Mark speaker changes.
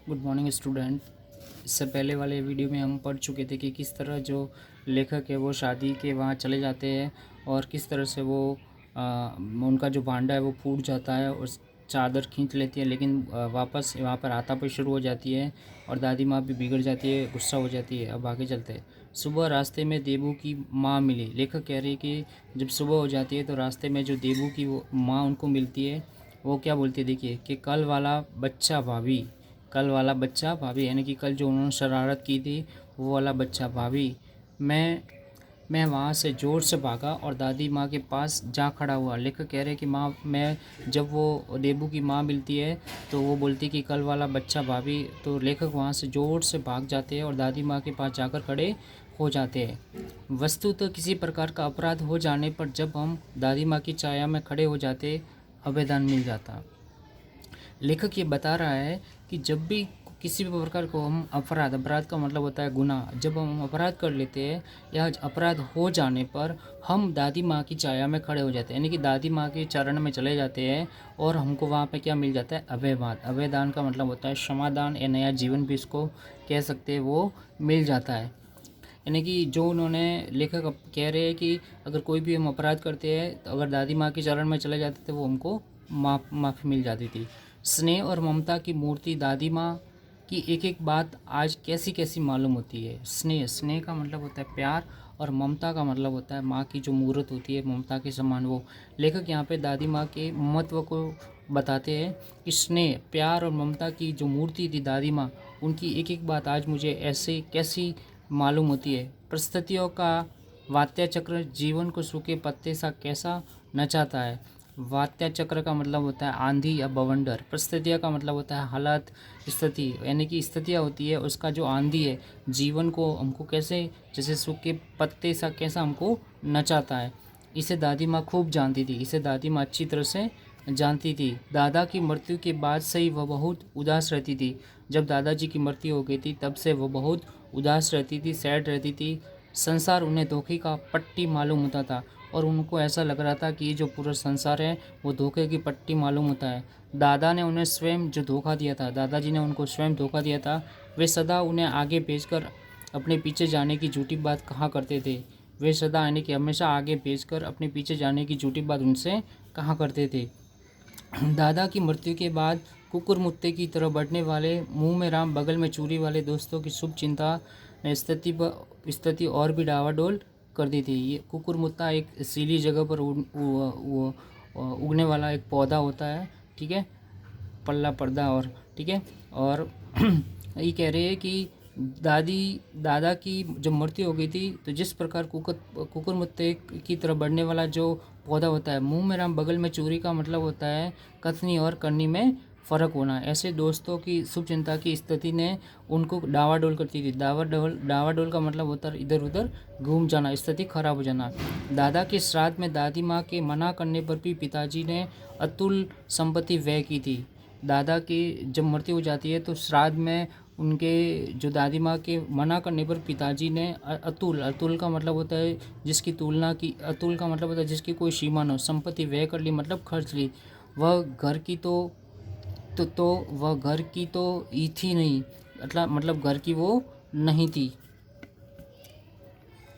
Speaker 1: Good morning student. इससे पहले वाले वीडियो में हम पढ़ चुके थे कि किस तरह जो लेखक है वो शादी के वहाँ चले जाते हैं और किस तरह से वो उनका जो भांडा है वो फूट जाता है और चादर खींच लेती है, लेकिन वापस वहाँ पर हाथापाई शुरू हो जाती है और दादी माँ भी बिगड़ जाती है, गुस्सा हो जाती है। अब आगे चलते हैं। सुबह रास्ते में देबू की माँ मिली। लेखक कह रही है कि जब सुबह हो जाती है तो रास्ते में जो देबू की वो माँ उनको मिलती है, वो क्या बोलती है देखिए कि कल वाला बच्चा भाभी, कल वाला बच्चा भाभी, यानी कि कल जो उन्होंने शरारत की थी वो वाला बच्चा भाभी। मैं वहाँ से ज़ोर से भागा और दादी माँ के पास जा खड़ा हुआ। लेखक कह रहे कि माँ, मैं जब वो देबू की माँ मिलती है तो वो बोलती कि कल वाला बच्चा भाभी, तो लेखक वहाँ से ज़ोर से भाग जाते हैं और दादी माँ के पास जाकर खड़े हो जाते हैं। वस्तुतः किसी प्रकार का अपराध हो जाने पर जब हम दादी माँ की छाया में खड़े हो जाते, अभयदान मिल जाता। लेखक ये बता रहा है कि जब भी किसी भी प्रकार को हम अपराध का मतलब होता है गुनाह, जब हम अपराध कर लेते हैं या अपराध हो जाने पर हम दादी माँ की छाया में खड़े हो जाते हैं, यानी कि दादी माँ के चरण में चले जाते हैं और हमको वहाँ पे क्या मिल जाता है? अभयदान। अभयदान का मतलब होता है क्षमादान या नया जीवन भी इसको कह सकते हैं, वो मिल जाता है। यानी कि जो उन्होंने लेखक कह रहे हैं कि अगर कोई भी हम अपराध करते हैं तो अगर दादी माँ के चरण में चले जाते थे वो हमको माफ़ी मिल जाती थी। स्नेह और ममता की मूर्ति दादी माँ की एक एक बात आज कैसी कैसी मालूम होती है। स्नेह का मतलब होता है प्यार और ममता का मतलब होता है माँ की जो मूर्त होती है ममता के समान। वो लेखक यहाँ पे दादी माँ के महत्व को बताते हैं कि स्नेह, प्यार और ममता की जो मूर्ति थी दादी माँ, उनकी एक एक बात आज मुझे ऐसे कैसी मालूम होती है। परिस्थितियों का वात्या चक्र जीवन को सूखे पत्ते सा कैसा नचाता है। वात्या चक्र का मतलब होता है आंधी या बवंडर। परिस्थितियाँ का मतलब होता है हालात, स्थिति, यानी कि स्थितियाँ होती है, उसका जो आंधी है जीवन को हमको कैसे जैसे सूखे पत्ते सा कैसा हमको नचाता है। इसे दादी माँ खूब जानती थी, इसे दादी माँ अच्छी तरह से जानती थी। दादा की मृत्यु के बाद से ही वह बहुत उदास रहती थी। जब दादाजी की मृत्यु हो गई थी तब से वह बहुत उदास रहती थी, सैड रहती थी। संसार उन्हें धोखे का पट्टी मालूम होता था और उनको ऐसा लग रहा था कि ये जो पूरा संसार है वो धोखे की पट्टी मालूम होता है। दादा ने उन्हें स्वयं जो धोखा दिया था, दादाजी ने उनको स्वयं धोखा दिया था। वे सदा उन्हें आगे भेजकर अपने पीछे जाने की झूठी बात कहा करते थे। वे सदा यानी कि हमेशा आगे भेजकर अपने पीछे जाने की झूठी बात उनसे कहा करते थे। दादा की मृत्यु के बाद कुकुर मुत्ते की तरह बढ़ने वाले, मुंह में राम बगल में चूरी वाले दोस्तों की शुभ चिंता ने स्थिति और भी डावाडोल कर दी थी। ये कुकुर मुत्ता एक सीली जगह पर उगने वाला एक पौधा होता है, ठीक है, पल्ला पर्दा, और ठीक है। और ये कह रहे हैं कि दादा की जब मृत्यु हो गई थी तो जिस प्रकार कुकुर मुत्ते की तरह बढ़ने वाला जो पौधा होता है, मुंह में राम बगल में चूरी का मतलब होता है कथनी और करनी में फ़र्क होना। ऐसे दोस्तों की शुभ चिंता की स्थिति ने उनको डावाडोल करती थी। डावाडोल का मतलब होता है इधर उधर घूम जाना, स्थिति खराब हो जाना। दादा के श्राद्ध में दादी माँ के मना करने पर भी पिताजी ने अतुल संपत्ति व्यय की थी। दादा की जब मृत्यु हो जाती है तो श्राद्ध में उनके जो दादी माँ के मना करने पर पिताजी ने अतुल का मतलब होता है जिसकी तुलना की, अतुल का मतलब होता है जिसकी कोई सीमा न हो, संपत्ति व्यय कर ली मतलब खर्च ली। वह घर की तो वह घर की तो ई थी नहीं, मतलब घर की वो नहीं थी,